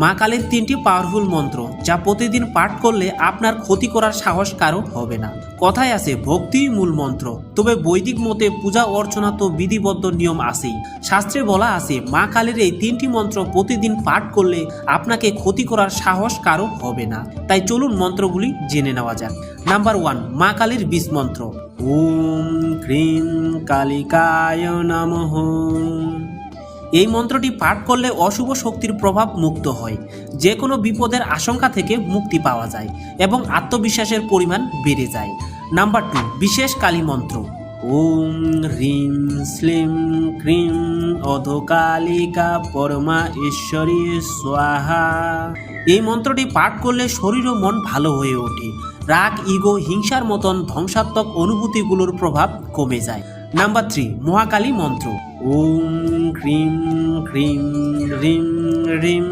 মা কালীর 3টি পাওয়ারফুল মন্ত্র যা প্রতিদিন পাঠ করলে আপনার ক্ষতি করার সাহস কারো হবে না। কথায় আছে ভক্তিই মূল মন্ত্র, তবে বৈদিক মতে পূজা অর্চনা তো বিধিবদ্ধ নিয়ম আছেই। শাস্ত্রে বলা আছে মা কালীর এই 3টি মন্ত্র প্রতিদিন পাঠ করলে আপনাকে ক্ষতি করার সাহস কারো হবে না। তাই চলুন মন্ত্রগুলি জেনে নেওয়া যাক। নাম্বার 1, মা কালীর বীজ মন্ত্র। ওম ক্রিম কালিকায় নমঃ। এই মন্ত্রটি পাঠ করলে অশুভ শক্তির প্রভাব মুক্ত হয়, যে কোনো বিপদের আশঙ্কা থেকে মুক্তি পাওয়া যায় এবং আত্মবিশ্বাসের পরিমাণ বেড়ে যায়। নাম্বার 2, বিশেষ কালী মন্ত্র। ওম হ্রিম শ্লিম ক্রিম অধকালিকা পরমা ঈশ্বরী স্বাহা। এই মন্ত্রটি পাঠ করলে শরীর ও মন ভালো হয়ে ওঠে, রাগ, ইগো, হিংসার মতন ধ্বংসাত্মক অনুভূতিগুলোর প্রভাব কমে যায়। নাম্বার 3, মহাকালী মন্ত্র। ওম ক্রিম ক্রিম রিম রিম।